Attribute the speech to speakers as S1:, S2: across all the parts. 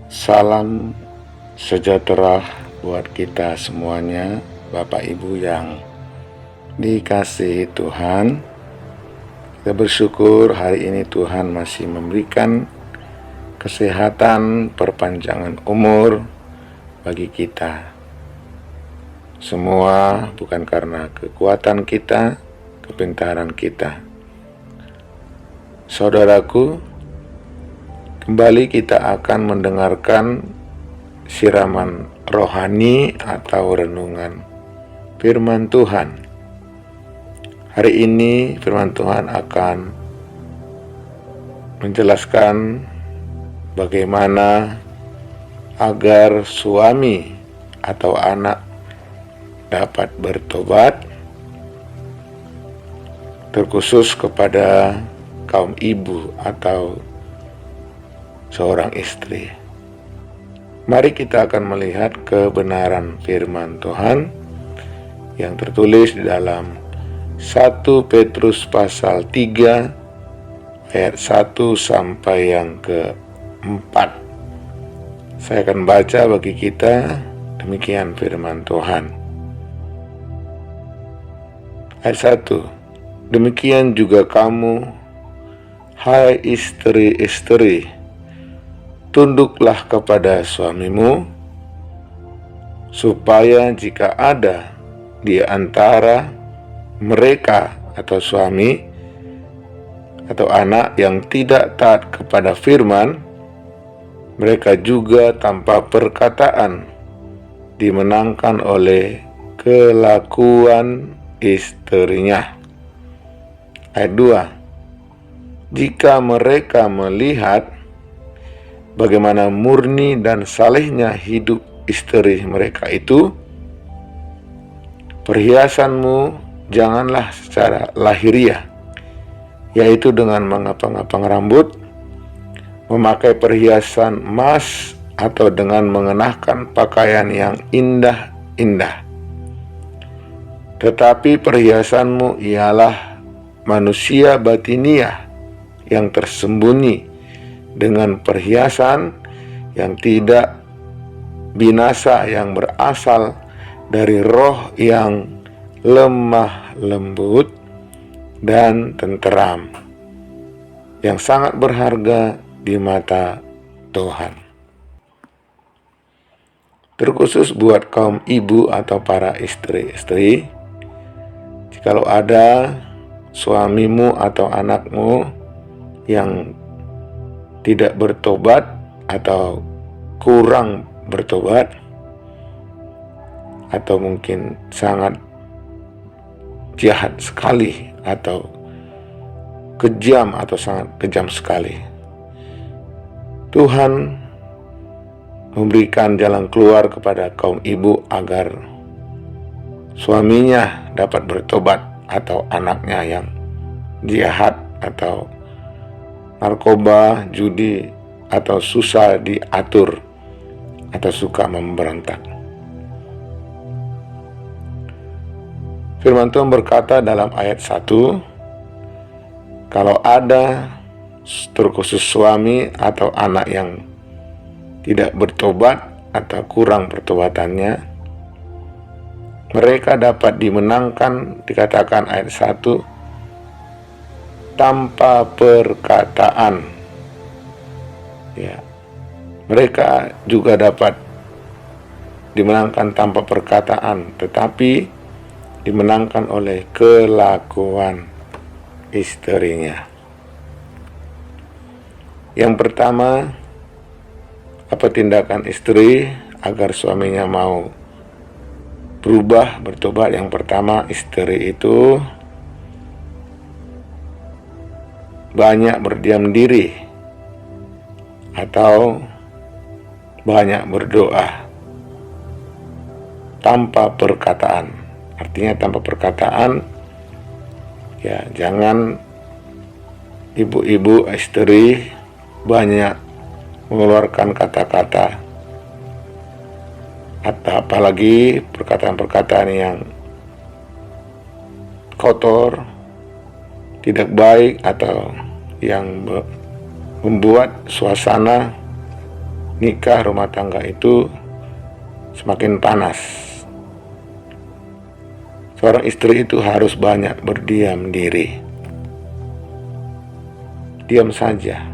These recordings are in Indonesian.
S1: Salam sejahtera buat kita semuanya, Bapak Ibu yang dikasihi Tuhan. Kita bersyukur hari ini Tuhan masih memberikan kesehatan, perpanjangan umur bagi kita. Semua bukan karena kekuatan kita, kepintaran kita. Saudaraku, kembali kita akan mendengarkan siraman rohani atau renungan firman Tuhan. Hari ini firman Tuhan akan menjelaskan bagaimana agar suami atau anak dapat bertobat, terkhusus kepada kaum ibu atau seorang istri. Mari kita akan melihat kebenaran firman Tuhan yang tertulis di dalam 1 Petrus pasal 3 ayat 1 sampai yang ke-4. Saya akan baca bagi kita, demikian firman Tuhan. Ayat 1. Demikian juga kamu, hai istri-istri, tunduklah kepada suamimu, supaya jika ada di antara mereka atau suami atau anak yang tidak taat kepada firman, mereka juga tanpa perkataan dimenangkan oleh kelakuan istrinya. Ayat 2. Jika mereka melihat bagaimana murni dan salehnya hidup istri mereka itu, perhiasanmu janganlah secara lahiriah, yaitu dengan mengepang-epang rambut, memakai perhiasan emas, atau dengan mengenakan pakaian yang indah-indah. Tetapi perhiasanmu ialah manusia batiniah yang tersembunyi dengan perhiasan yang tidak binasa, yang berasal dari roh yang lemah lembut dan tenteram, yang sangat berharga di mata Tuhan. Terkhusus buat kaum ibu atau para istri-istri, jikalau ada suamimu atau anakmu yang tidak bertobat atau kurang bertobat, atau mungkin sangat jahat sekali atau kejam atau sangat kejam sekali, Tuhan memberikan jalan keluar kepada kaum ibu agar suaminya dapat bertobat, atau anaknya yang jahat atau narkoba, judi, atau susah diatur atau suka memberontak. Firman Tuhan berkata dalam ayat 1, kalau ada terkhusus suami atau anak yang tidak bertobat atau kurang pertobatannya, mereka dapat dimenangkan, dikatakan ayat 1, tanpa perkataan. Ya, mereka juga dapat dimenangkan tanpa perkataan, tetapi dimenangkan oleh kelakuan istrinya. Yang pertama, apa tindakan istri agar suaminya mau berubah, bertobat? Yang pertama, istri itu banyak berdiam diri atau banyak berdoa tanpa perkataan. Artinya tanpa perkataan, ya jangan ibu-ibu istri banyak mengeluarkan kata-kata, atau apalagi perkataan-perkataan yang kotor, tidak baik, atau yang membuat suasana nikah rumah tangga itu semakin panas. Seorang istri itu harus banyak berdiam diri. Diam saja.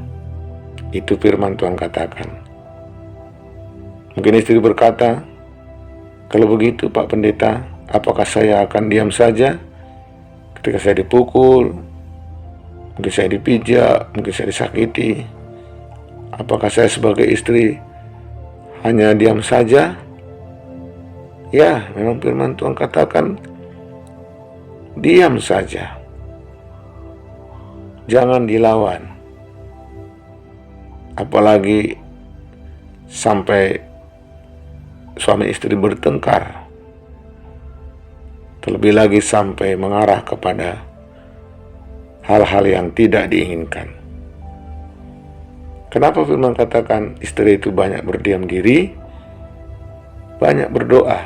S1: Itu firman Tuhan katakan. Mungkin istri berkata, kalau begitu Pak Pendeta, apakah saya akan diam saja ketika saya dipukul, mungkin saya dipijak, mungkin saya disakiti? Apakah saya sebagai istri hanya diam saja? Ya, memang firman Tuhan katakan, diam saja. Jangan dilawan. Apalagi sampai suami istri bertengkar. Terlebih lagi sampai mengarah kepada hal-hal yang tidak diinginkan. Kenapa firman katakan istri itu banyak berdiam diri, banyak berdoa?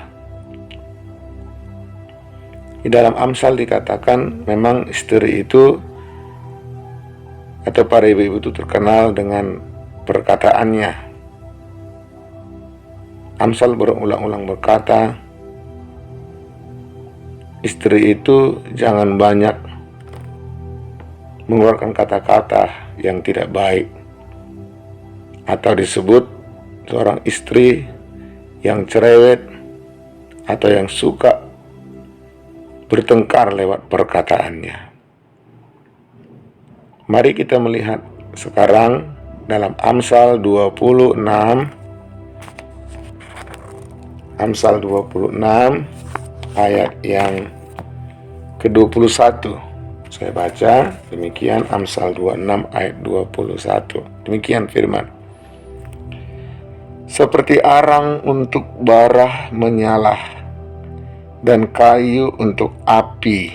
S1: Di dalam Amsal dikatakan memang istri itu atau para ibu-ibu itu terkenal dengan perkataannya. Amsal berulang-ulang berkata, istri itu jangan banyak mengeluarkan kata-kata yang tidak baik, atau disebut seorang istri yang cerewet atau yang suka bertengkar lewat perkataannya. Mari kita melihat sekarang dalam Amsal 26, Amsal 26 ayat yang ke-21. Saya baca demikian, Amsal 26 ayat 21. Demikian firman. Seperti arang untuk bara menyalah dan kayu untuk api,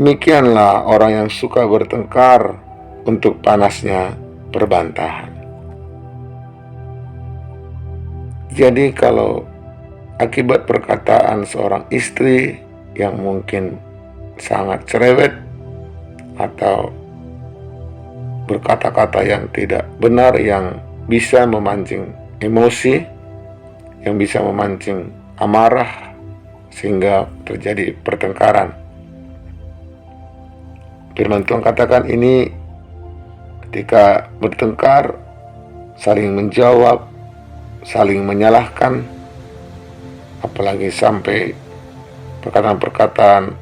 S1: demikianlah orang yang suka bertengkar untuk panasnya perbantahan. Jadi kalau akibat perkataan seorang istri yang mungkin sangat cerewet atau berkata-kata yang tidak benar, yang bisa memancing emosi, yang bisa memancing amarah sehingga terjadi pertengkaran. Firman Tuhan katakan ini ketika bertengkar, saling menjawab, saling menyalahkan, apalagi sampai perkataan-perkataan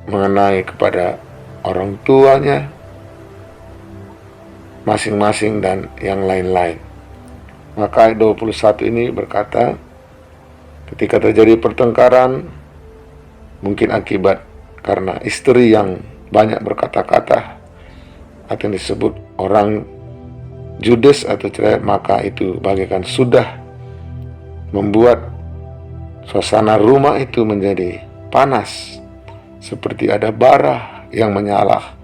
S1: mengenai kepada orang tuanya masing-masing dan yang lain-lain. Maka ayat 21 ini berkata, ketika terjadi pertengkaran, mungkin akibat karena istri yang banyak berkata-kata atau yang disebut orang judes atau cerewet, maka itu bagaikan sudah membuat suasana rumah itu menjadi panas, seperti ada bara yang menyala,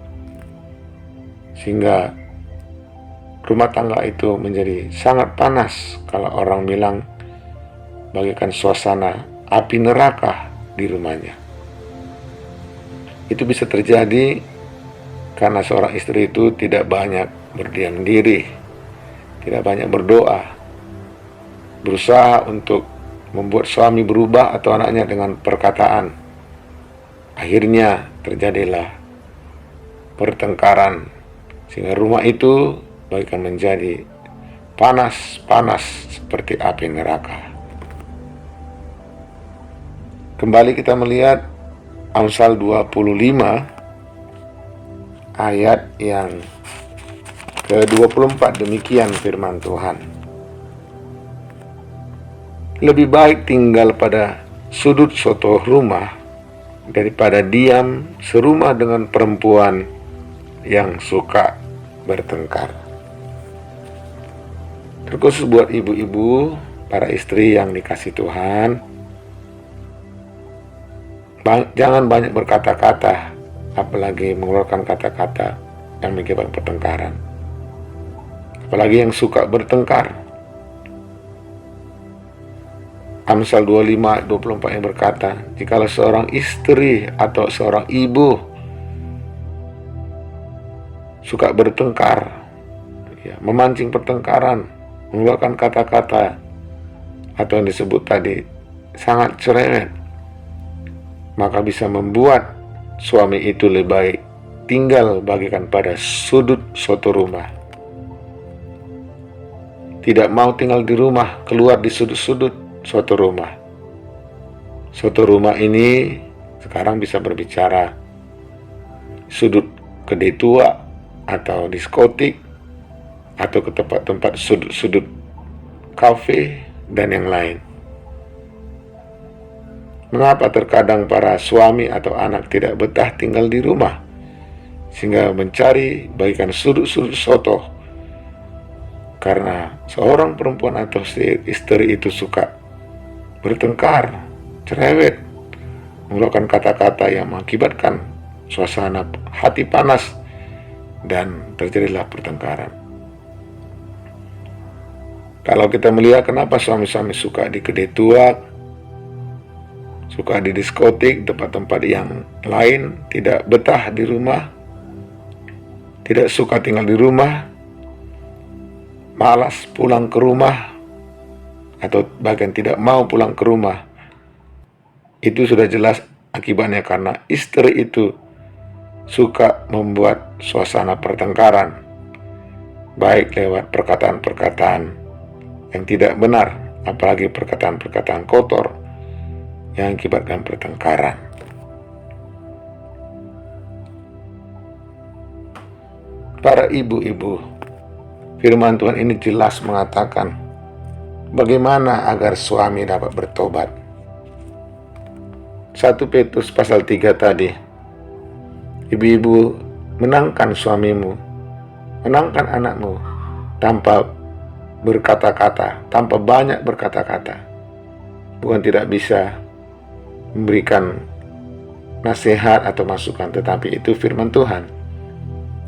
S1: sehingga rumah tangga itu menjadi sangat panas. Kalau orang bilang bagaikan suasana api neraka di rumahnya. Itu bisa terjadi karena seorang istri itu tidak banyak berdiam diri, tidak banyak berdoa, berusaha untuk membuat suami berubah atau anaknya dengan perkataan. Akhirnya terjadilah pertengkaran, sehingga rumah itu bagaikan menjadi panas seperti api neraka. Kembali kita melihat Amsal 25 ayat yang ke-24. Demikian firman Tuhan. Lebih baik tinggal pada sudut suatu rumah daripada diam serumah dengan perempuan yang suka bertengkar. Terkhusus buat ibu-ibu, para istri yang dikasih Tuhan, jangan banyak berkata-kata, apalagi mengeluarkan kata-kata yang menyebabkan pertengkaran. Apalagi yang suka bertengkar. Amsal 25 ayat 24 yang berkata, jikalau seorang istri atau seorang ibu suka bertengkar, memancing pertengkaran, mengeluarkan kata-kata atau yang disebut tadi sangat cerewet, maka bisa membuat suami itu lebih baik tinggal bagikan pada sudut suatu rumah. Tidak mau tinggal di rumah, keluar di sudut-sudut suatu rumah. Suatu rumah ini sekarang bisa berbicara sudut kedai tua atau diskotik atau ke tempat-tempat sudut-sudut kafe dan yang lain. Mengapa terkadang para suami atau anak tidak betah tinggal di rumah sehingga mencari bagikan sudut-sudut soto? Karena seorang perempuan atau istri itu suka bertengkar, cerewet, mengeluarkan kata-kata yang mengakibatkan suasana hati panas dan terjadilah pertengkaran. Kalau kita melihat kenapa suami-suami suka di kedai tua, suka di diskotik, tempat-tempat yang lain, tidak betah di rumah, tidak suka tinggal di rumah, malas pulang ke rumah, atau bahkan tidak mau pulang ke rumah, itu sudah jelas akibatnya karena istri itu suka membuat suasana pertengkaran, baik lewat perkataan-perkataan yang tidak benar, apalagi perkataan-perkataan kotor yang mengakibatkan pertengkaran. Para ibu-ibu, firman Tuhan ini jelas mengatakan bagaimana agar suami dapat bertobat. 1 Petrus pasal 3 tadi, ibu-ibu, menangkan suamimu, menangkan anakmu tanpa berkata-kata, tanpa banyak berkata-kata. Bukan tidak bisa memberikan nasihat atau masukan, tetapi itu firman Tuhan.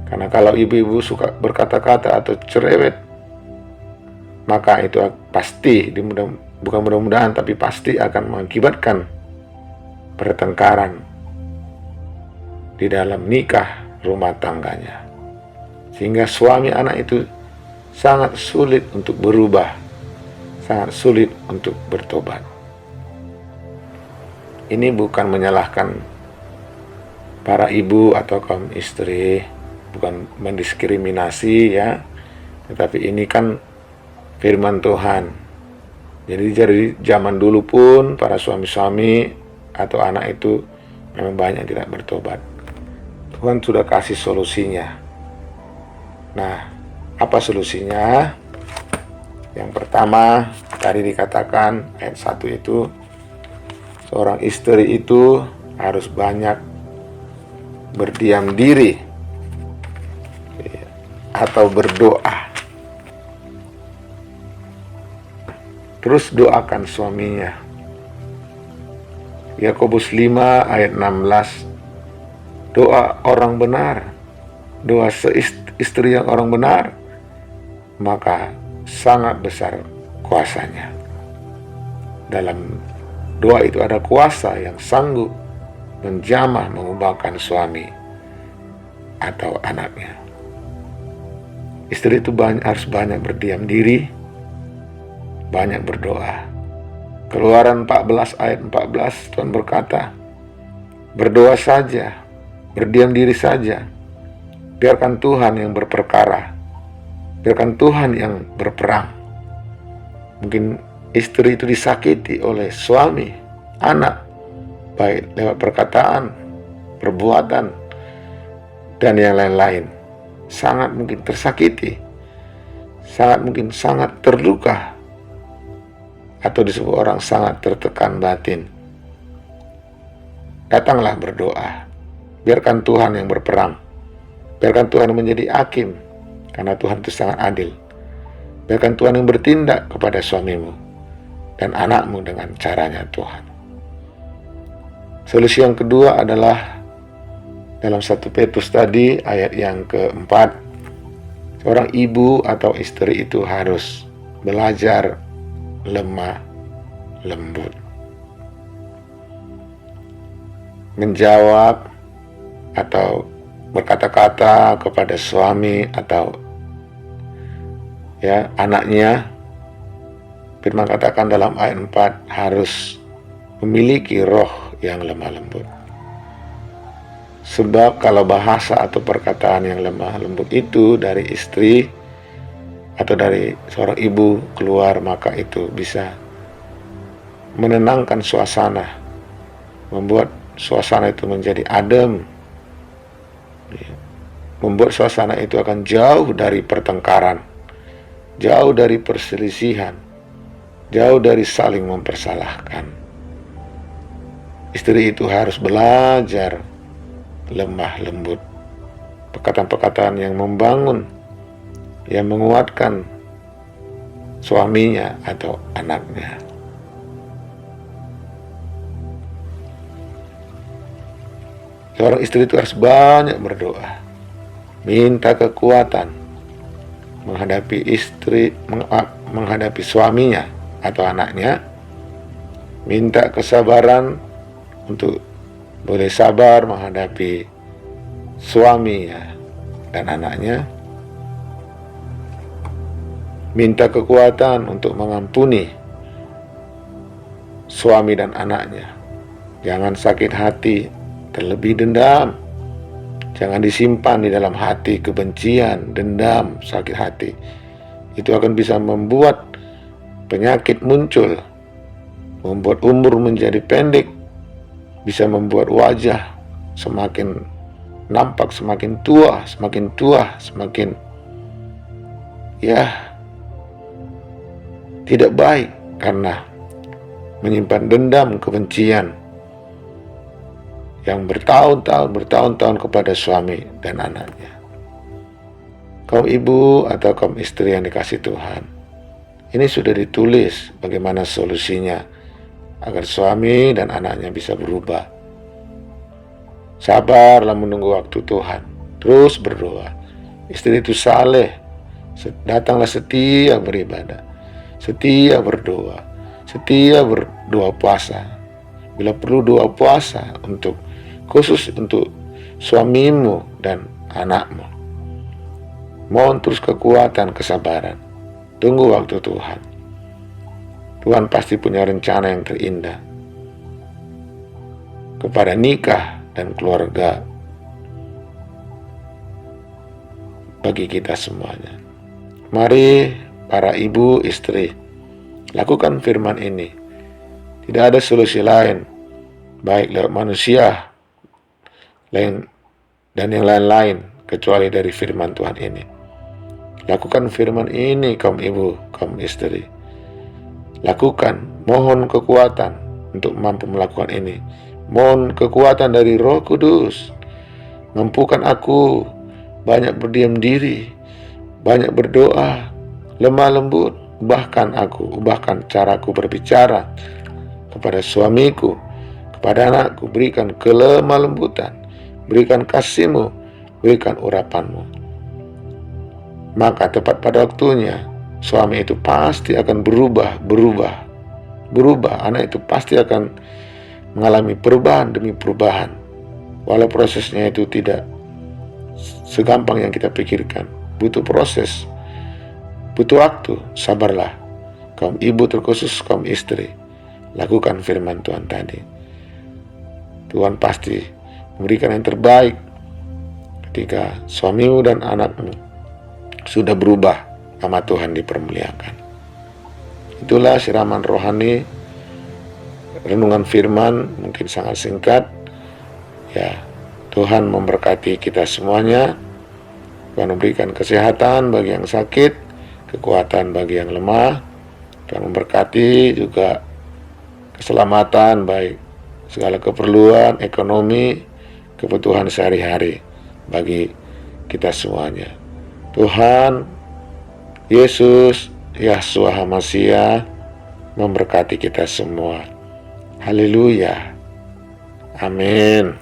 S1: Karena kalau ibu-ibu suka berkata-kata atau cerewet, maka itu pasti, bukan mudah-mudahan, tapi pasti akan mengakibatkan pertengkaran di dalam nikah rumah tangganya. Sehingga suami anak itu sangat sulit untuk berubah, sangat sulit untuk bertobat. Ini bukan menyalahkan para ibu atau kaum istri, bukan mendiskriminasi ya, tetapi ini kan firman Tuhan. Jadi dari zaman dulu pun para suami-suami atau anak itu memang banyak tidak bertobat. Tuhan sudah kasih solusinya. Nah, apa solusinya? Yang pertama, tadi dikatakan ayat 1 itu, seorang istri itu harus banyak berdiam diri atau berdoa. Terus doakan suaminya. Yakobus 5 ayat 16, doa orang benar, doa istri yang orang benar, maka sangat besar kuasanya. Dalam doa itu ada kuasa yang sanggup menjamah mengubahkan suami atau anaknya. Istri itu harus banyak berdiam diri, banyak berdoa. Keluaran 14 ayat 14, Tuhan berkata, berdoa saja, berdiam diri saja, biarkan Tuhan yang berperkara, biarkan Tuhan yang berperang. Mungkin istri itu disakiti oleh suami, anak, baik lewat perkataan, perbuatan, dan yang lain-lain. Sangat mungkin tersakiti, sangat mungkin sangat terluka, atau disebut orang sangat tertekan batin. Datanglah berdoa, biarkan Tuhan yang berperang, biarkan Tuhan yang menjadi hakim, karena Tuhan itu sangat adil. Biarkan Tuhan yang bertindak kepada suamimu dan anakmu dengan caranya Tuhan. Solusi yang kedua adalah dalam 1 Petrus tadi ayat yang keempat, seorang ibu atau istri itu harus belajar lemah lembut, menjawab atau berkata-kata kepada suami atau ya, anaknya. Firman katakan dalam ayat 4 harus memiliki roh yang lemah lembut. Sebab kalau bahasa atau perkataan yang lemah lembut itu dari istri atau dari seorang ibu keluar, maka itu bisa menenangkan suasana, membuat suasana itu menjadi adem, membuat suasana itu akan jauh dari pertengkaran, jauh dari perselisihan, jauh dari saling mempersalahkan. Istri itu harus belajar lemah lembut, perkataan-perkataan yang membangun, yang menguatkan suaminya atau anaknya. Seorang istri itu harus banyak berdoa, minta kekuatan menghadapi suaminya atau anaknya, minta kesabaran untuk boleh sabar menghadapi suaminya dan anaknya, minta kekuatan untuk mengampuni suami dan anaknya. Jangan sakit hati, terlebih dendam. Jangan disimpan di dalam hati kebencian, dendam, sakit hati. Itu akan bisa membuat penyakit muncul, membuat umur menjadi pendek, bisa membuat wajah semakin nampak semakin tua, semakin tidak baik karena menyimpan dendam, kebencian yang bertahun-tahun kepada suami dan anaknya. Kaum ibu atau kaum istri yang dikasihi Tuhan, ini sudah ditulis bagaimana solusinya agar suami dan anaknya bisa berubah. Sabarlah menunggu waktu Tuhan, terus berdoa. Istri itu saleh, datanglah setia beribadah, setia berdoa, setia berdoa puasa. Bila perlu doa puasa khusus untuk suamimu dan anakmu. Mohon terus kekuatan, kesabaran. Tunggu waktu Tuhan. Tuhan pasti punya rencana yang terindah kepada nikah dan keluarga bagi kita semuanya. Mari para ibu, istri, lakukan firman ini. Tidak ada solusi lain, baik lewat manusia lain dan yang lain-lain kecuali dari firman Tuhan ini. Lakukan firman ini, kaum ibu, kaum istri. Lakukan, mohon kekuatan untuk mampu melakukan ini. Mohon kekuatan dari Roh Kudus. Mampukan aku banyak berdiam diri, banyak berdoa, lemah lembut. Ubahkan caraku berbicara kepada suamiku, kepada anakku. Berikan kelemah lembutan, berikan kasih-Mu, berikan urapan-Mu. Maka tepat pada waktunya, suami itu pasti akan berubah. Anak itu pasti akan mengalami perubahan demi perubahan. Walau prosesnya itu tidak segampang yang kita pikirkan. Butuh proses, butuh waktu. Sabarlah, kaum ibu, terkhusus kaum istri. Lakukan firman Tuhan tadi. Tuhan pasti memberikan yang terbaik ketika suamimu dan anakmu sudah berubah. Nama Tuhan dipermuliakan. Itulah siraman rohani, renungan firman, mungkin sangat singkat. Ya, Tuhan memberkati kita semuanya. Tuhan memberikan kesehatan bagi yang sakit, kekuatan bagi yang lemah. Tuhan memberkati juga keselamatan, baik segala keperluan, ekonomi, kebutuhan sehari-hari bagi kita semuanya. Tuhan Yesus, Yahshua HaMashiach memberkati kita semua. Haleluya. Amin.